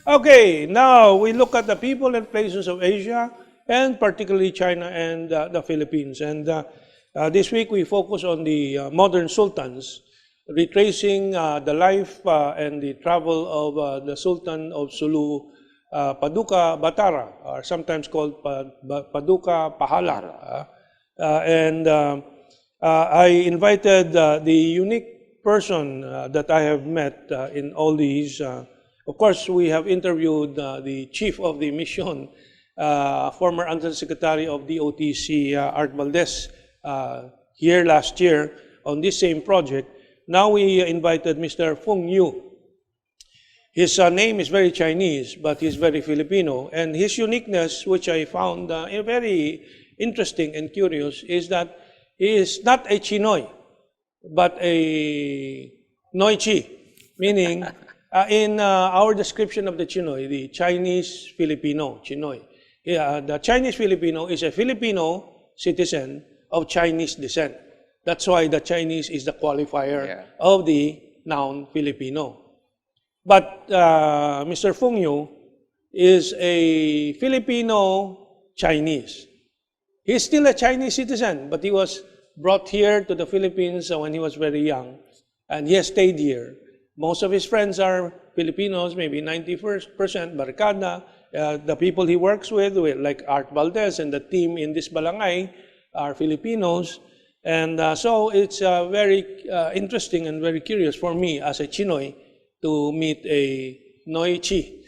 Okay, now we look at the people and places of Asia, and particularly China and the Philippines. And this week we focus on the modern sultans, retracing the life and the travel of the Sultan of Sulu, Paduka Batara, or sometimes called Paduka Pahala. I invited the unique person that I have met in all these. Of course, we have interviewed the chief of the mission, former undersecretary of the OTC, Art Valdez, here last year on this same project. Now we invited Mr. Fung Yu. His name is very Chinese, but he's very Filipino. And his uniqueness, which I found very interesting and curious, is that he is not a Chinoy, but a Noichi, meaning in our description of the Chinoy, the Chinese Filipino, Chinoy. The Chinese Filipino is a Filipino citizen of Chinese descent. That's why the Chinese is the qualifier of the noun Filipino. But Mr. Fung Yu is a Filipino Chinese. He's still a Chinese citizen, but he was brought here to the Philippines when he was very young, and he has stayed here. Most of his friends are Filipinos, maybe 90% Barkada. The people he works with, like Art Valdez and the team in this Balangay, are Filipinos. And so it's very interesting and very curious for me as a Chinoy to meet a Noichi.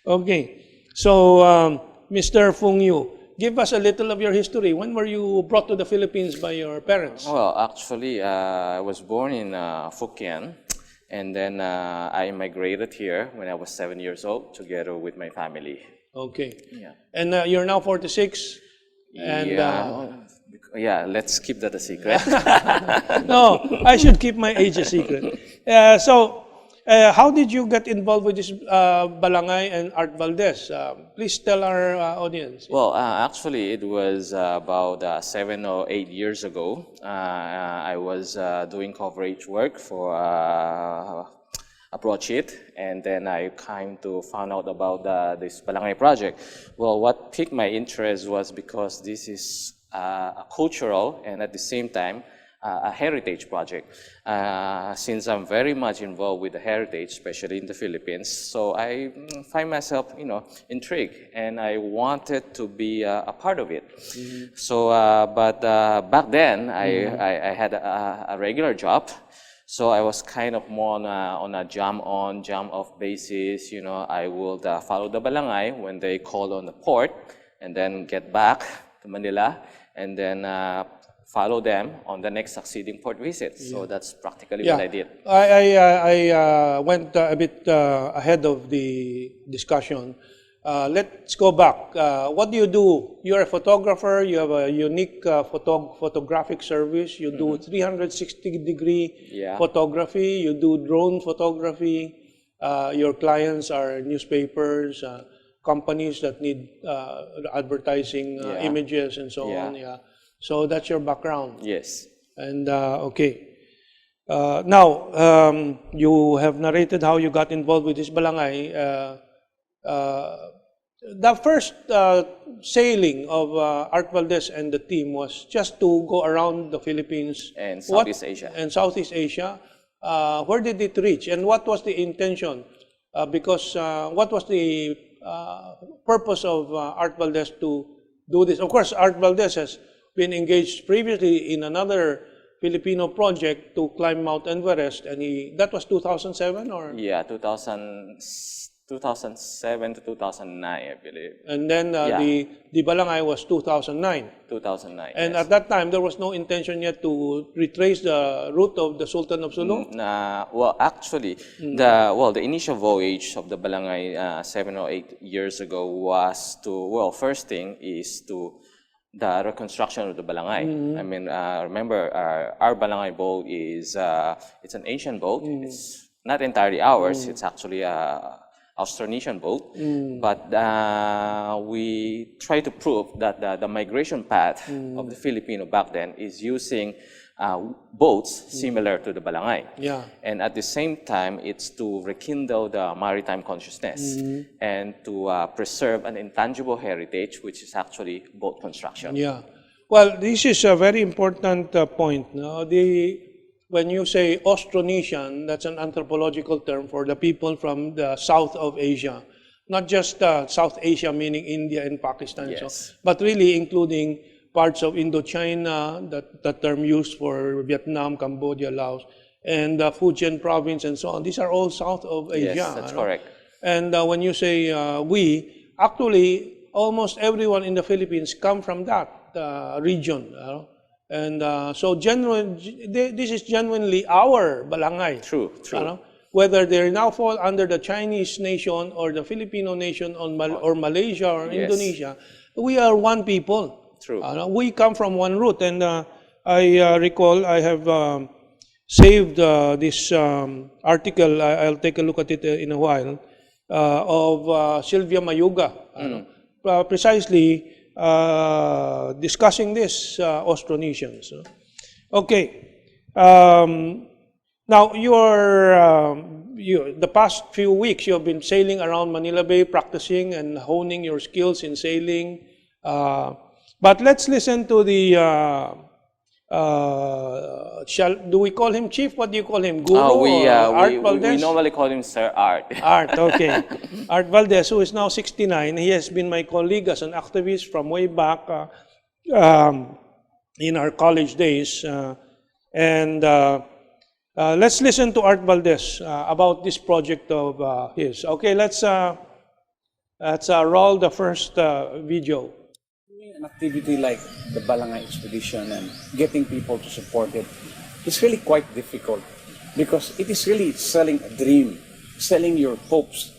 Okay, so Mr. Fung Yu, give us a little of your history. When were you brought to the Philippines by your parents? Well, actually, I was born in Fukien, and then I migrated here when I was 7 years old, together with my family. Okay. Yeah. And you're now 46? And, yeah, let's keep that a secret. No, I should keep my age a secret. So, how did you get involved with this Balangay and Art Valdez? Please tell our audience. Well, actually, it was about 7 or 8 years ago. I was doing coverage work for a broadsheet, and then I came to find out about this Balangay project. Well, what piqued my interest was because this is a cultural and at the same time a heritage project. Since I'm very much involved with the heritage, especially in the Philippines, so I find myself, intrigued, and I wanted to be a part of it. Mm-hmm. So, but back then, I had a regular job, so I was kind of more on a jam-on, jam-off basis. I would follow the Balangay when they call on the port, and then get back to Manila, and then follow them on the next succeeding port visit. So that's practically what I did. I went a bit ahead of the discussion. Let's go back. What do you do? You're a photographer. You have a unique photographic service. You do 360-degree photography. You do drone photography. Your clients are newspapers, companies that need advertising images and so on. Yeah. So that's your background. Yes. And okay. Now, you have narrated how you got involved with this Balangay. The first sailing of Art Valdez and the team was just to go around the Philippines and Southeast Asia. And Southeast Asia. Where did it reach? And what was the intention? Because what was the purpose of Art Valdez to do this? Of course, Art Valdez has been engaged previously in another Filipino project to climb Mount Everest, and that was 2007 or? Yeah, 2007 to 2009, I believe. And then the Balangay was 2009. 2009. And at that time, there was no intention yet to retrace the route of the Sultan of Sulu? Well, actually, the initial voyage of the Balangay 7 or 8 years ago was to, first thing is to the reconstruction of the Balangay. I mean, remember, our Balangay boat is, it's an Asian boat. It's not entirely ours. It's actually Austronesian boat, but we try to prove that the migration path of the Filipino back then is using boats similar to the Balangay. Yeah. And at the same time, it's to rekindle the maritime consciousness and to preserve an intangible heritage, which is actually boat construction. Yeah. Well, this is a very important point. No? When you say Austronesian, that's an anthropological term for the people from the south of Asia. Not just South Asia, meaning India and Pakistan, Yes. but really including parts of Indochina, the term used for Vietnam, Cambodia, Laos, and Fujian province and so on. These are all south of Asia. Yes, that's correct. And when you say we, actually, almost everyone in the Philippines come from that region. And so this is genuinely our Balangay. True, true. Whether they now fall under the Chinese nation or the Filipino nation or Malaysia or Indonesia, we are one people. True. We come from one root. And I recall I have saved this article, I'll take a look at it in a while, of Sylvia Mayuga, precisely discussing this Austronesians. Okay. Now, the past few weeks, you have been sailing around Manila Bay, practicing and honing your skills in sailing. But let's listen to the, do we call him chief? What do you call him? Guru or Art Valdez? We normally call him Sir Art. Art, okay. Art Valdez, who is now 69. He has been my colleague as an activist from way back in our college days. Let's listen to Art Valdez about this project of his. Okay, let's roll the first video. An activity like the Balangay expedition and getting people to support it is really quite difficult because it is really selling a dream, selling your hopes,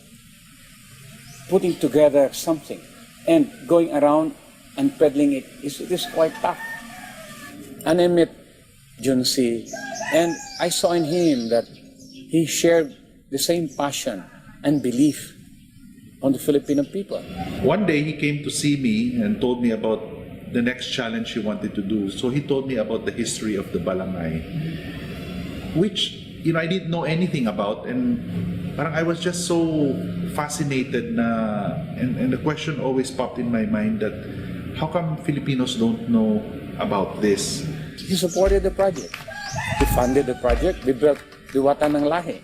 putting together something and going around and peddling it is quite tough. And I met Junsi and I saw in him that he shared the same passion and belief on the Filipino people. One day he came to see me and told me about the next challenge he wanted to do. So he told me about the history of the Balangay, which I didn't know anything about, and parang I was just so fascinated and the question always popped in my mind that how come Filipinos don't know about this? He supported the project. He funded the project. We built Diwata ng Lahi.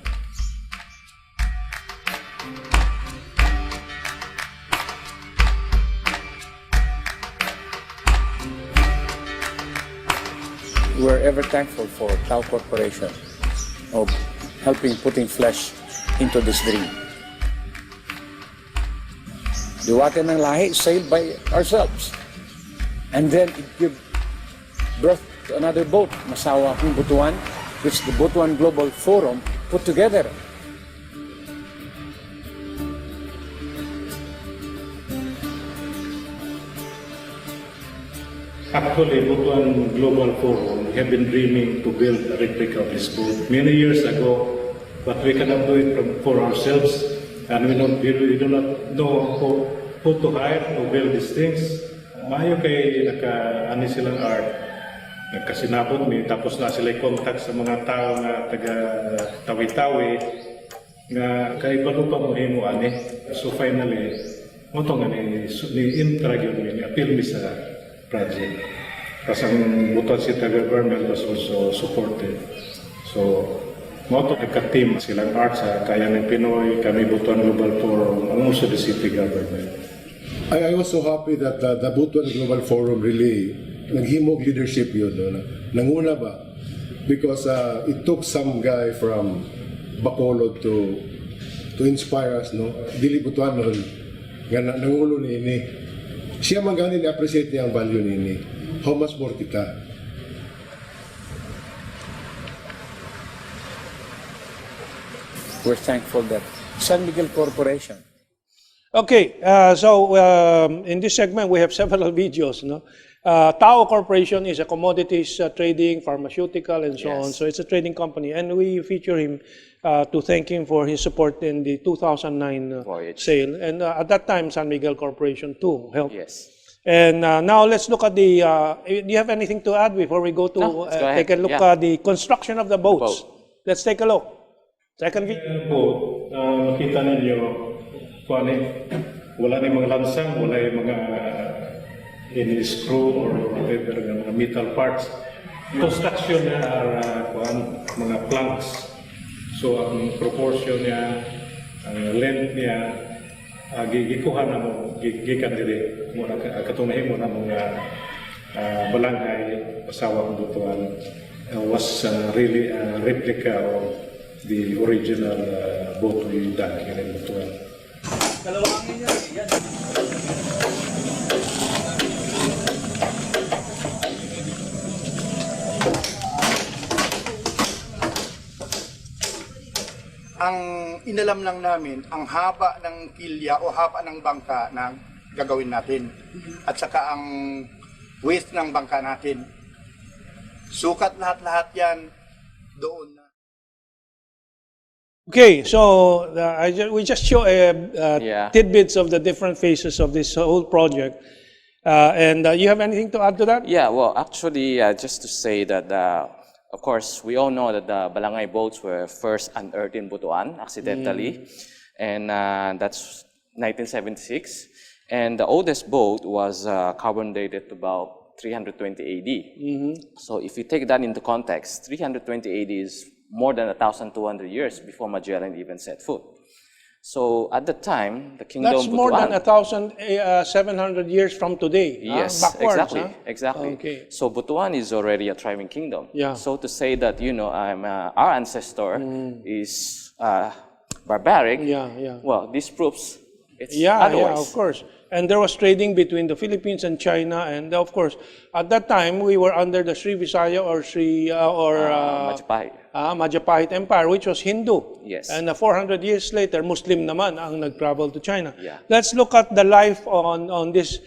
We're ever thankful for Tao Corporation of putting flesh into this dream. Diwata ng Lahi sailed by ourselves. And then it gave birth to another boat, Masawa ng Butuan, which the Butuan Global Forum put together. Actually, Butuan Global Forum, we have been dreaming to build a replica of this boat many years ago, but we cannot do it for ourselves, and we do not know who to hire to build these things. Maayo kay naka-ani silang art, nagkasinabot mi, tapos na sila contact sa mga tao nga taga Tawi-Tawi, nga kaibalo pa mo himo ani. So finally, moto nga ni intrag yun, ni appeal mi sa project. Kasi ang Butuan City government was also supported. So, moto nagka-team silang art sa Kaya ng Pinoy, kami Butuan Global Forum, and also the city government. I was so happy that the Butuan Global Forum really naghimog leadership yun. No? Nanguna ba? Because it took some guy from Bacolod to inspire us. No? Dili Butuan nun, nga nangulo ni ini. Siya man ganin appreciate niya ang value nini. How much more kita? We're thankful that San Miguel Corporation. Okay, so in this segment we have several videos. No? Tao Corporation is a commodities trading, pharmaceutical, and so on. So it's a trading company, and we feature him to thank him for his support in the 2009 sale. And at that time, San Miguel Corporation too helped. Yes. And now let's look at the, do you have anything to add before we go to No, let's go ahead. take a look Yeah. at the construction of the boats? Let's take a look. Second video. Boat, makita ninyo, kung ano, wala na yung mga lansang, wala yung mga any screw or whatever, mga metal parts. Construction niya are mga planks. So ang proportion niya, ang length niya, gikuha na mo, gikan diri. Katunahin mo na mga balangay, pasawang butuan, was really a replica of the original boat we done here in Butuan. Ang inalam lang namin, ang haba ng kilya o haba ng bangka na gagawin natin. At saka ang width ng bangka natin. Sukat lahat-lahat yan doon na. Okay, so we just show Yeah. tidbits of the different phases of this whole project. And you have anything to add to that? Yeah, well, actually, just to say that, of course, we all know that the Balangay boats were first unearthed in Butuan accidentally, and that's 1976. And the oldest boat was carbon dated to about 320 AD. So if you take that into context, 320 AD is more than 1,200 years before Magellan even set foot. So at the time, the kingdom That's more Butuan, than 1,700 years from today. Yes, backwards, exactly, huh? exactly. Okay. So Butuan is already a thriving kingdom. Yeah. So to say that, you know, our ancestor is barbaric, Yeah, yeah. well, this proves it's Yeah, otherwise. of course. And there was trading between the Philippines and China, and of course, at that time we were under the Sri Visaya or Majapahit. Majapahit Empire, which was Hindu. Yes. And 400 years later, Muslim naman ang nag-travel to China. Yeah. Let's look at the life on these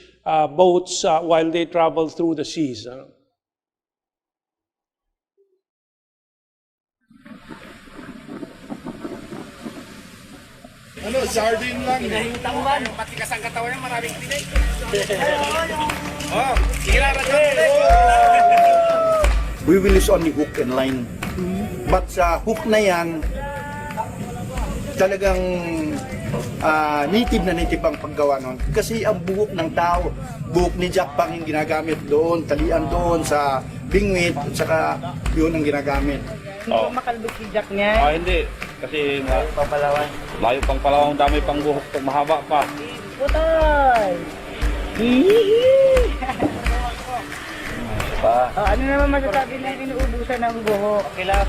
boats while they travel through the seas. Ano, sardine lang. Pinahintangman. Matigas ang katawan niya, maraming tinig. Oh, sige na, We will use only hook and line. But sa hook na yan, talagang native na native ang paggawa nun. Kasi ang buhok ng tao, buhok ni Jack Pang yung ginagamit doon, talian doon sa bingwit, at saka yun ang ginagamit. Hindi ko makalbog si Jack niya. Hindi. Kasi layo pang Palawan, dami pang buhok, mahaba pa. Putoy! Ano naman masasabi na inuubusan ng buhok? Okay lang.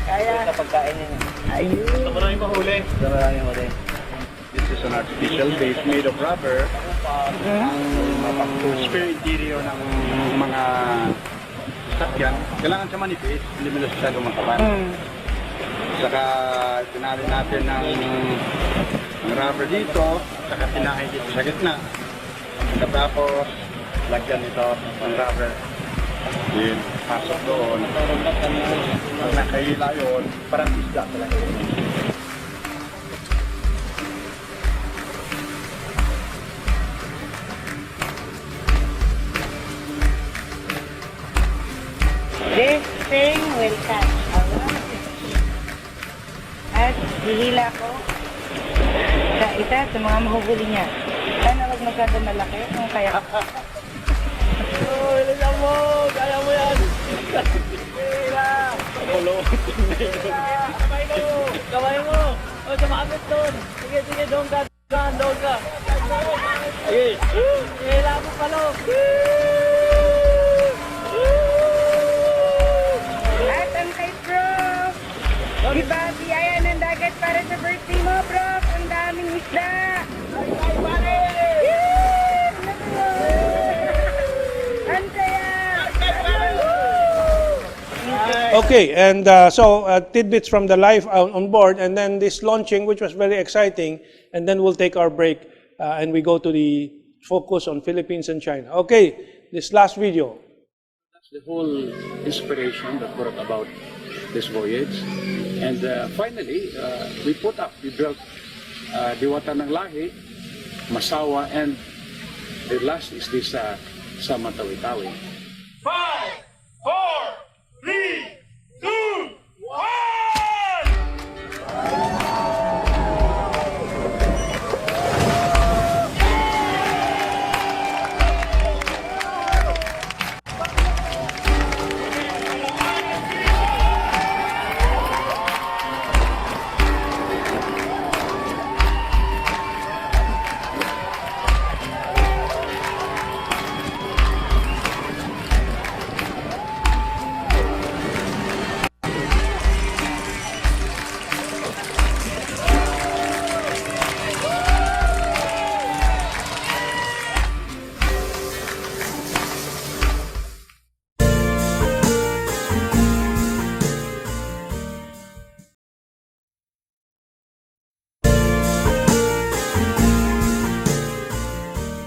Kaya. Sa pagkain niya. Ayun. Ito mo na yung mahuli. This is an artificial base made of rubber. Ang spare interior ng mga sakyan, kailangan siya manipis, hindi mo na siya lumakaban. Saka tinali natin ng rubber dito, saka tinahay dito sa gitna. Tapos lagyan ito ng rubber. Yun, pasok doon. Pag nakahila yun, parang isda talaga. This thing will catch. At hihila ko sa isa sa mga mahuhuli niya. Sana wag masyado malaki kung kaya. Ilan mo! Kaya mo yan! Hila! Kamay mo! O, sumakit doon! Sige, sige, doon ka! Doon ka! Sige! Hila mo palo! At ang kay Prof! Diba, biyaya ng dagat para sa birthday mo, Prof! Ang daming isda! Ang saya! Okay, and so tidbits from the life on board, and then this launching, which was very exciting, and then we'll take our break and we go to the focus on Philippines and China. Okay, this last video. That's the whole inspiration that brought about this voyage. And finally, we built Diwata ng Lahi, Masawa, and The last is this Sama Tawi-Tawi. 5, 4, 3, 2, 1!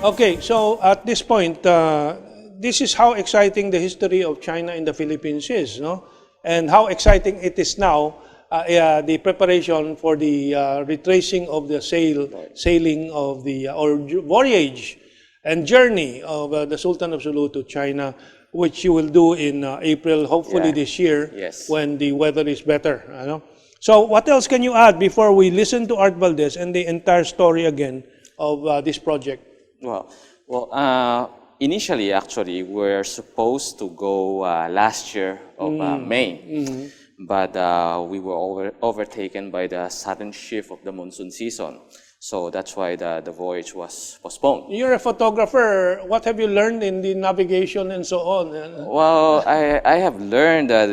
Okay, so at this point, this is how exciting the history of China in the Philippines is, no? And how exciting it is now, the preparation for the retracing of the sailing of the, or voyage and journey of the Sultan of Sulu to China, which you will do in April, hopefully this year, Yes. when the weather is better. So what else can you add before we listen to Art Valdez and the entire story again of this project? Initially, actually, we're supposed to go last year of May, but we were overtaken by the sudden shift of the monsoon season. So that's why the voyage was postponed. You're a photographer. What have you learned in the navigation and so on? Well, I have learned that,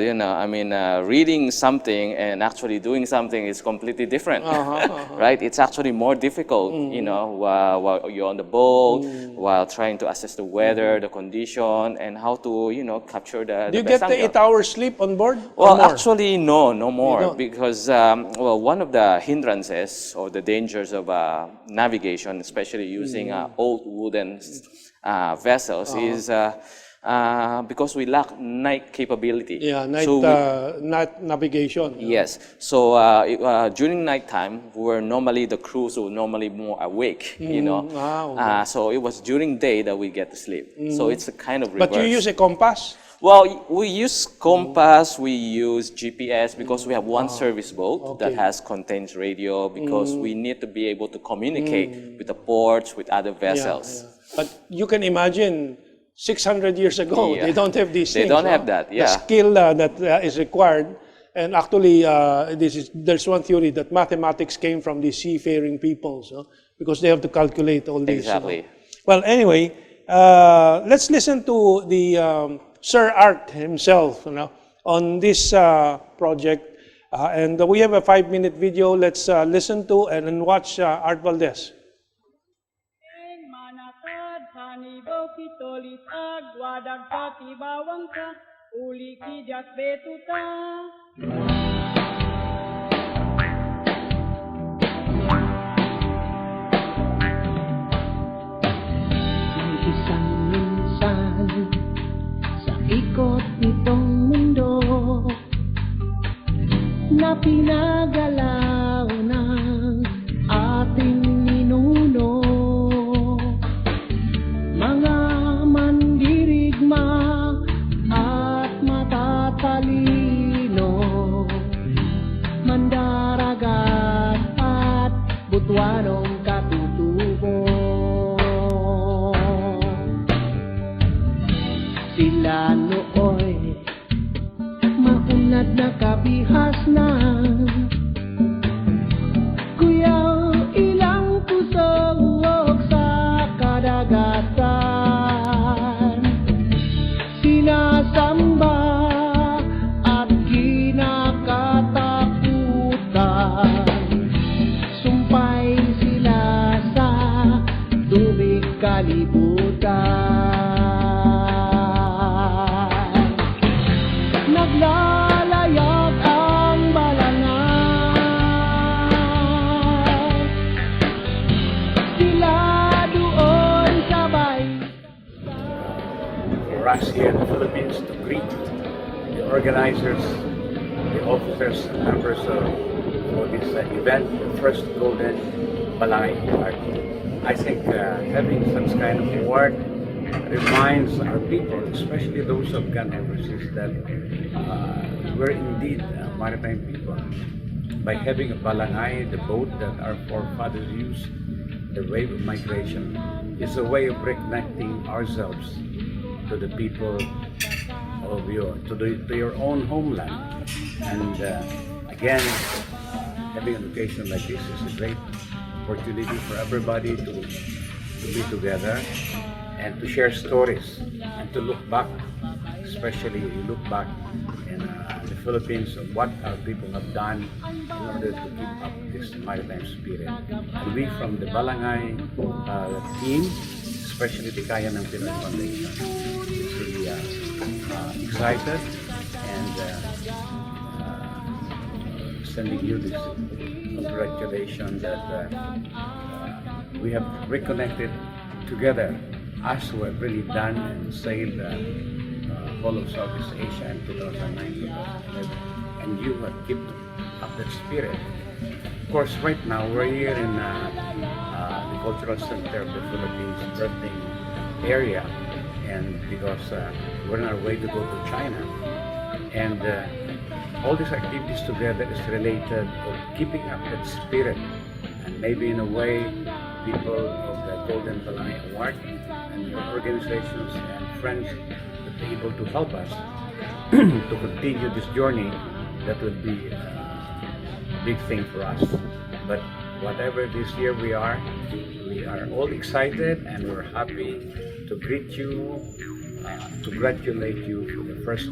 reading something and actually doing something is completely different, right? It's actually more difficult, while you're on the boat, while trying to assess the weather, the condition, and how to, capture the Do you best get the angle. 8 hours sleep on board? Well, Or more? actually, no You more, don't? because one of the hindrances or the dangers of navigation, especially using old wooden vessels, is because we lack night capability. Yeah, night, So night navigation. yes. So during nighttime, the crews were normally more awake. Wow. So it was during day that we get to sleep. So it's a kind of reverse. But you use a compass? Well, we use compass, we use GPS because we have one service boat that contains radio because we need to be able to communicate with the ports, with other vessels. Yeah. But you can imagine 600 years ago, they don't have these They things. don't have that, The skill that is required. And actually, there's one theory that mathematics came from the seafaring peoples, because they have to calculate all these. Exactly. Well, anyway, let's listen to the Sir Art himself, on this project. And we have a 5-minute video. Let's listen to and watch Art Valdez. Manakad hanibaw kitolit agwadag patibawang ka uli kidyat betuta. Isang minsan sa ikot nitong mundo na pinagalaw ng ating ninuno, mga mandirigma at matatalino, mandaragat at butwanong katutubo. Sila nooy maunlad na kabihas na, kuyang ilang pusog sa kadagatan, sinasamba at kinakatakutan, sumpay sila sa tubig kalibutan. Naglalayag ang balangay, sila doon sabay. For us here in the Philippines to greet the organizers, the officers, members for this event, the first Golden Balangay award. I think having such kind of award reminds our people, especially those who have gone overseas, that we're indeed maritime people. By having a Balangay, the boat that our forefathers used, the wave of migration, is a way of reconnecting ourselves to the people of to your own homeland. And again, having an occasion like this is a great opportunity for everybody to be together and to share stories and to look back, especially you look back in the Philippines of what our people have done in order to keep up this maritime spirit. And we from the Balangay team, especially the Kaya ng Pinoy Foundation, is really excited and sending you this congratulations that we have reconnected together, us who have really done and sailed whole of Southeast Asia in 2009, 2011, and you have kept up that spirit. Of course, right now we're here in the cultural center of the Philippines, birthing area, and because we're on our way to go to China, and all these activities together is related to keeping up that spirit, and maybe in a way, people of the Golden Balangay Award and your organizations and friends will be able to help us to continue this journey. That would be a big thing for us. But whatever this year we are all excited and we're happy to greet you, to congratulate you for the first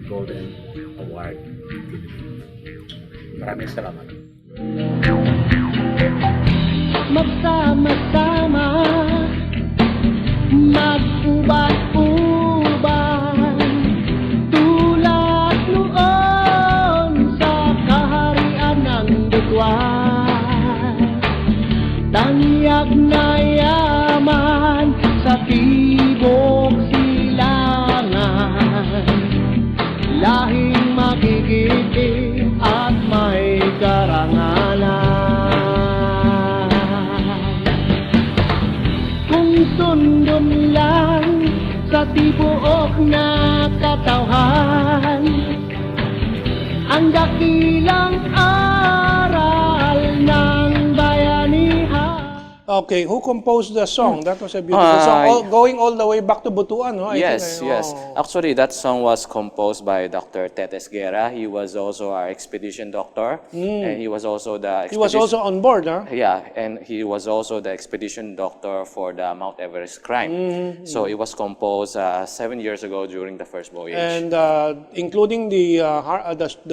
Golden Award. Maraming salamat. Magsama-sama, mag-ubad-ubad, tulad noon sa kaharian ng Dugwan. Tanyag na yaman sa tibok silangan, lahing magigiti at may karangalan. Kung sundon lang sa tibuok na katawhan, ang dakilang aral ng bayanihan. Okay, who composed the song? That was a beautiful song. Going all the way back to Butuan, no? Yes. Actually, that song was composed by Dr. Tetes Guerra. He was also our expedition doctor, and he was also the He was also on board, huh? Yeah, and he was also the expedition doctor for the Mount Everest climb. So it was composed 7 years ago during the first voyage. And including the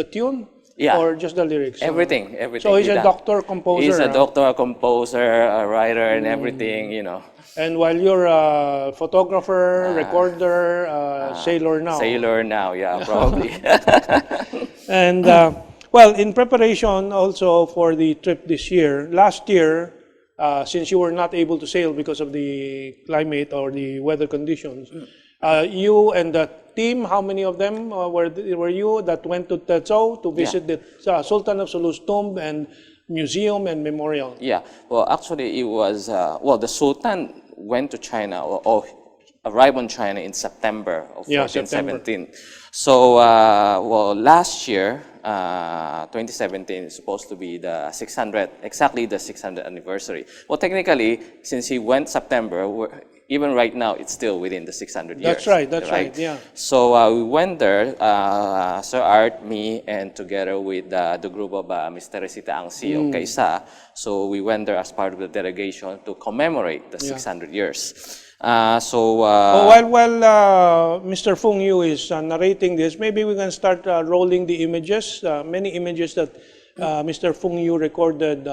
tune? Yeah. Or just the lyrics? Everything. So he's a doctor, composer? He's a doctor, composer, a writer, and everything, you know. And while you're a photographer, recorder, sailor now? Sailor now, yeah, probably. And, well, in preparation also for the trip this year, last year, since you were not able to sail because of the climate or the weather conditions, you and the team, how many of them were you that went to Tetso to visit the Sultan of Sulu's tomb and museum and memorial? Yeah, well, actually it was, the Sultan went to China or arrived on China in September of 1417. So, last year, 2017 is supposed to be the 600th anniversary. Well, technically, since he went September, even right now, it's still within the 600 years. That's right, yeah. So we went there, Sir Art, me, and together with the group of Mr. Resita Angsi of Kaisa. So we went there as part of the delegation to commemorate the 600 years. While Mr. Fung Yu is narrating this, maybe we can start rolling the images, many images that Mr. Fung Yu recorded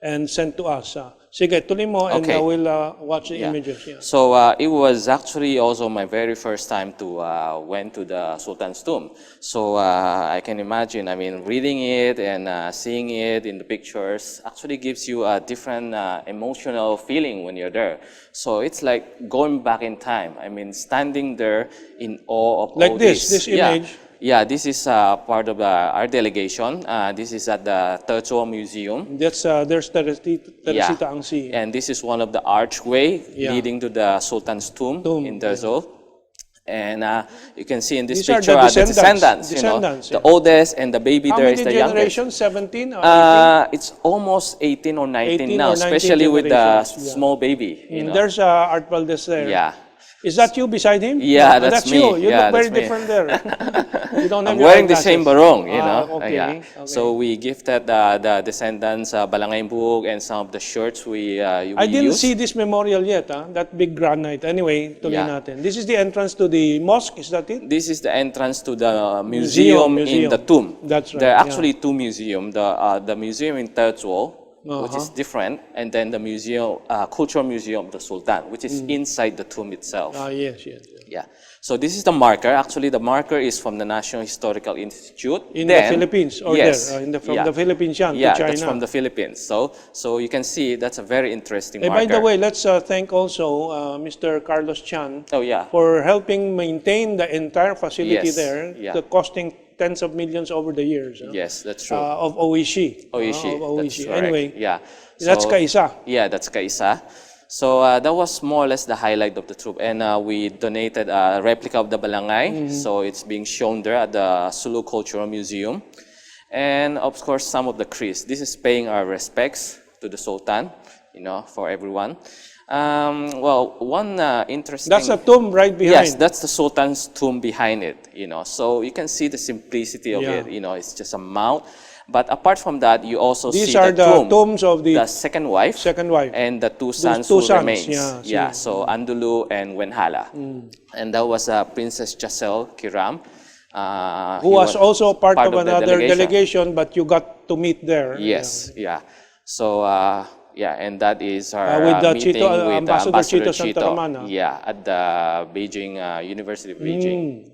and sent to us. Sige, tuloy mo and we'll watch the images. Yeah. So it was actually also my very first time to went to the Sultan's tomb. So I can imagine, I mean, reading it and seeing it in the pictures actually gives you a different emotional feeling when you're there. So it's like going back in time. I mean, standing there in awe of like all this image. Yeah, this is part of our delegation. This is at the Terzua Museum. That's there's Teresita Angsi. And this is one of the archway Yeah. leading to the Sultan's tomb in Terzua. And you can see in this These are picture the the descendants. descendants, the oldest, and the baby How there many is the youngest. generations? 17 or 18? It's almost 18 or 19 18 now, or 19 especially with the generations, yeah. small baby. You know. There's Art Valdez there. Yeah. Is that you beside him? Yeah, No, that's me. you. You Yeah, look very that's me. different there. You don't have I'm your wearing the eyeglasses. same barong, you know. Okay. Yeah. Okay. So we gifted the descendants Balangay book and some of the shirts we I didn't use. see this memorial yet, that big granite. Anyway, tuloy Yeah. natin. This is the entrance to the mosque, is that it? This is the entrance to the museum in the tomb. That's right. There are yeah. actually two museums. The museum in Terzua, which is different, and then the museum, cultural museum of the Sultan, which is inside the tomb itself. Yes. Yeah. So this is the marker. Actually, the marker is from the National Historical Institute. In the Philippines, or yes, there, from the Philippines yan, to China. that's from the Philippines. So you can see that's a very interesting By marker. the way, let's thank also Mr. Carlos Chan Oh yeah. for helping maintain the entire facility Yes, there, yeah. costing tens of millions over the years. Yes, that's true. Of OEC. Oishi. Of OEC. That's correct. Anyway, Yeah. that's So- kaisa. Yeah, that's kaisa. So that was more or less the highlight of the troop. And we donated a replica of the Balangay. So it's being shown there at the Sulu Cultural Museum. And of course, some of the Kris. This is paying our respects to the Sultan, you know, for everyone. Well, one interesting... That's a tomb right behind. Yes, that's the Sultan's tomb behind it, you know. So you can see the simplicity of Yeah. it, you know, it's just a mount. But apart from that, you also These see are the tomb, tombs of the second wife, and the two sons two who sons, remains. yeah, So Andulu and Wenhala. And that was Princess Chasel Kiram. who was also part of the another delegation, but you got to meet there. Yes, yeah. So, and that is our with the meeting Chito, with Ambassador Chito Chito. Santaramana. Yeah, at the Beijing, University of Beijing.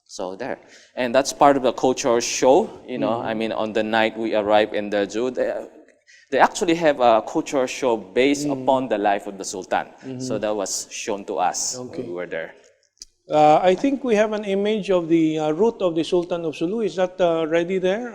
So there. And that's part of the cultural show, you know. I mean, on the night we arrived in the zoo, they actually have a cultural show based upon the life of the Sultan. So that was shown to us when we were there. I think we have an image of the route of the Sultan of Sulu. Is that ready there?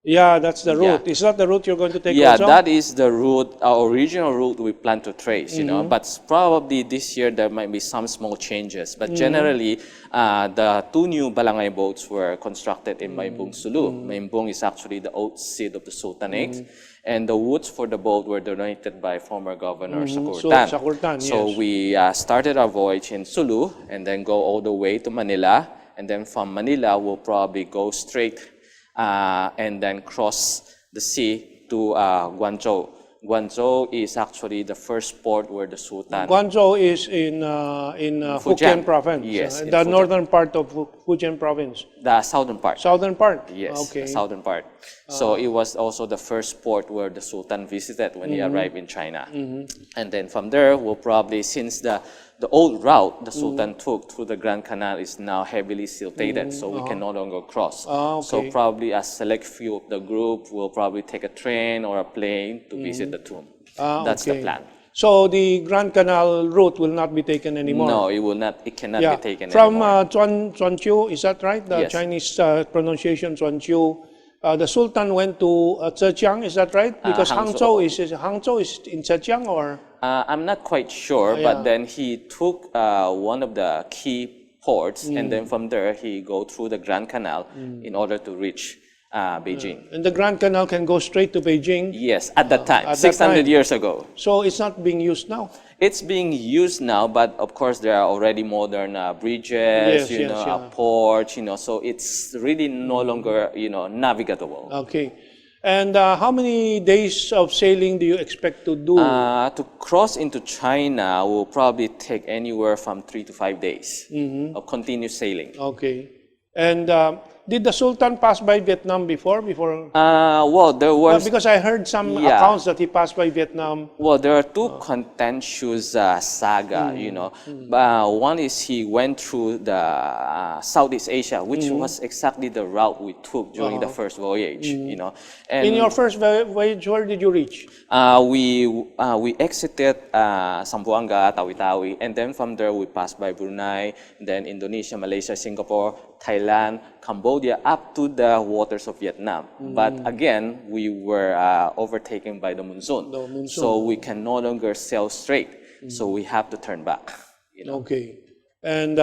Yeah, that's the route. Yeah. Is that the route you're going to take Yeah, also? that is the route, our original route we plan to trace, you know, but probably this year there might be some small changes. But generally, the two new Balangay boats were constructed in Maimbung, Sulu. Maimbung is actually the old seat of the Sultanate. And the woods for the boat were donated by former Governor Sakurtan. Sakurtan, So yes. we started our voyage in Sulu and then go all the way to Manila. And then from Manila, we'll probably go straight and then cross the sea to Guangzhou. Guangzhou is actually the first port where the Sultan... Guangzhou is in Fujian province. Yes, in the Fujian. northern part of Fujian province. The southern part. Southern part? Yes, Okay. the southern part. So it was also the first port where the Sultan visited when he arrived in China. And then from there, we'll probably, since the old route the Sultan took through the Grand Canal is now heavily siltated, so we can no longer cross. So probably a select few of the group will probably take a train or a plane to visit the tomb. That's the plan. So the Grand Canal route will not be taken anymore? No, it will not. It cannot be taken From anymore. Chuanqiu, is that right? The Yes. Chinese pronunciation Chuanqiu. The Sultan went to Zhejiang, is that right? Because Hangzhou. Hangzhou is in Zhejiang, or? I'm not quite sure, but then he took one of the key ports, and then from there he go through the Grand Canal in order to reach Beijing. And the Grand Canal can go straight to Beijing? Yes, at that time, at that 600 time. years ago. So it's not being used now? It's being used now, but of course there are already modern bridges, ports, so it's really no longer, navigable. Okay. And how many days of sailing do you expect to do? To cross into China will probably take anywhere from 3 to 5 days of continuous sailing. Okay. And did the Sultan pass by Vietnam before? Well, there was. Because I heard some Yeah. accounts that he passed by Vietnam. Well, there are two contentious saga, you know. One is he went through the Southeast Asia, which was exactly the route we took during the first voyage, you know. And In your first voyage, where did you reach? we exited Zamboanga, Tawi-Tawi, and then from there we passed by Brunei, then Indonesia, Malaysia, Singapore, Thailand, Cambodia, up to the waters of Vietnam. But again, we were overtaken by the monsoon. So we can no longer sail straight. So we have to turn back. You know? Okay. And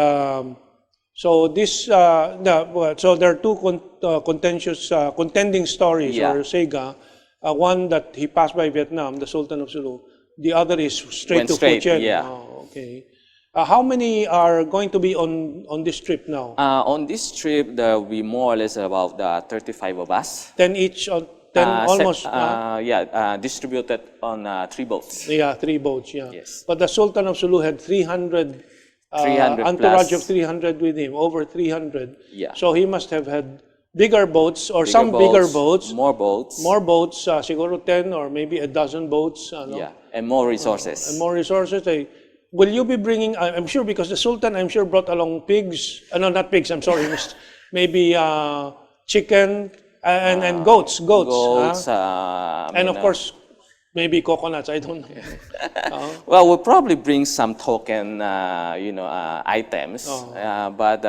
so this, so there are two contending stories or saga. One that he passed by Vietnam, the Sultan of Sulu. The other is straight to Fujian. Yeah. Oh, okay. How many are going to be on this trip now? On this trip, there will be more or less about 35 of us. 10 each, 10 almost? Distributed on 3 boats. Yeah, 3 boats, yeah. Yes. But the Sultan of Sulu had 300, 300 entourage plus. of 300 with him, over 300. Yeah. So he must have had bigger boats or Bigger some boats, bigger boats. More boats. More boats, siguro 10 or maybe a dozen boats. Yeah, and more resources. And more resources. Will you be bringing, I'm sure, because the Sultan, I'm sure, brought along pigs. No, not pigs, I'm sorry. Maybe chicken and goats. Goats. And of course, maybe coconuts, I don't know. Well, we'll probably bring some token, items. But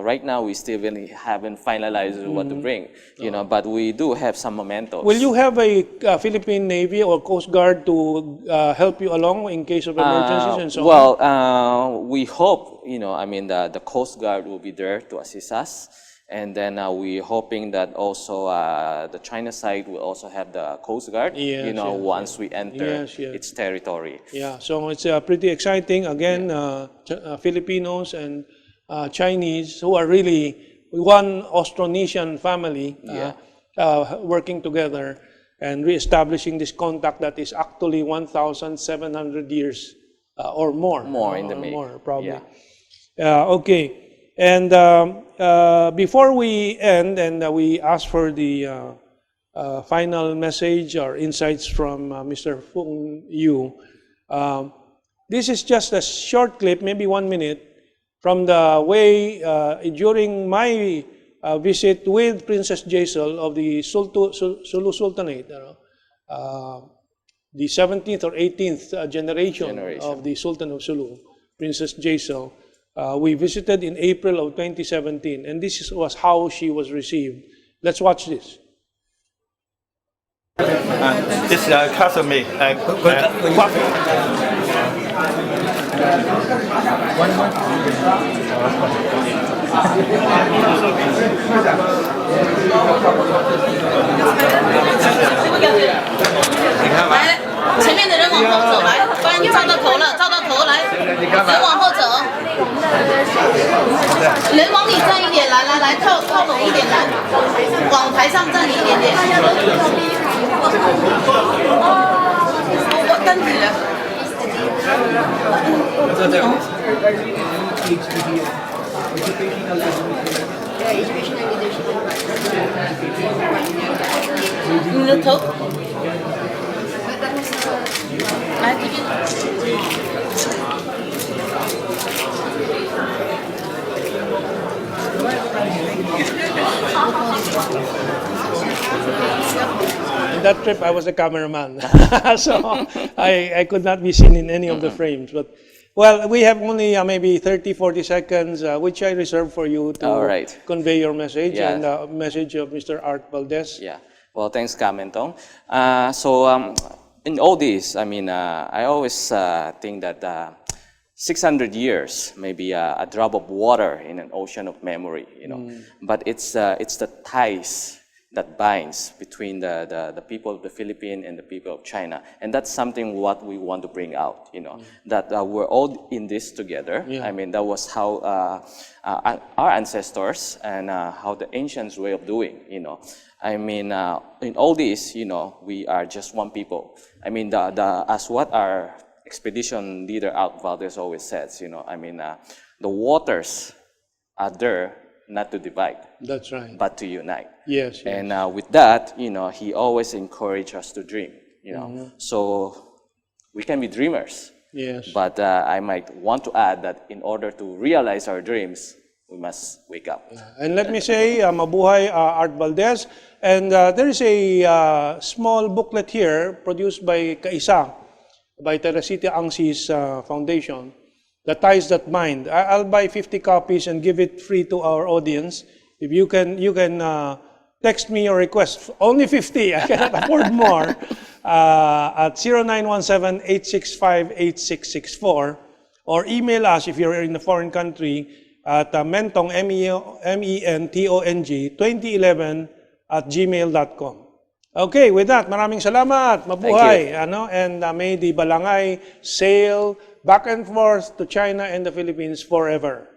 right now, we still really haven't finalized what to bring. You know, but we do have some mementos. Will you have a Philippine Navy or Coast Guard to help you along in case of emergencies and so on? Well, we hope, the Coast Guard will be there to assist us. And then we're hoping that also the China side will also have the Coast Guard, once we enter its territory. Yeah, so it's pretty exciting. Again, Filipinos and Chinese who are really one Austronesian family working together and reestablishing this contact that is actually 1,700 years or more. More in the making. More, probably. Yeah. Okay. And before we end and we ask for the final message or insights from Mr. Fung Yu, this is just a short clip, maybe 1 minute, from the way during my visit with Princess Jaisal of the Sulu Sultanate, the 17th or 18th generation of the Sultan of Sulu, Princess Jaisal. We visited in April of 2017, and this was how she was received. Let's watch this. This is cousin me. In that trip, I was a cameraman, so I could not be seen in any of the frames. But well, we have only maybe 30, 40 seconds, which I reserve for you to convey your message and the message of Mr. Art Valdez. Yeah. Well, thanks, Kamentong. In all this, I always think that 600 years may be a drop of water in an ocean of memory, But it's the ties that binds between the people of the Philippines and the people of China. And that's something what we want to bring out, that we're all in this together. Yeah. That was how our ancestors and how the ancients way of doing, in all this, we are just one people. As what our expedition leader Art Valdez always says, the waters are there, not to divide, That's right. but to unite. Yes. And with that, he always encouraged us to dream, So we can be dreamers. Yes. But I might want to add that in order to realize our dreams, we must wake up. And let me say, mabuhay Art Valdez. And there is a small booklet here produced by Kaisa, by Teresita Angsi's foundation, that ties that mind. I'll buy 50 copies and give it free to our audience. If you can text me your request. Only 50. I cannot afford more. At 0917-865-8664, or email us if you're in a foreign country at mentong, MENTONG 2011 @gmail.com. Okay, with that, maraming salamat. Mabuhay. And may the Balangay sail back and forth to China and the Philippines forever.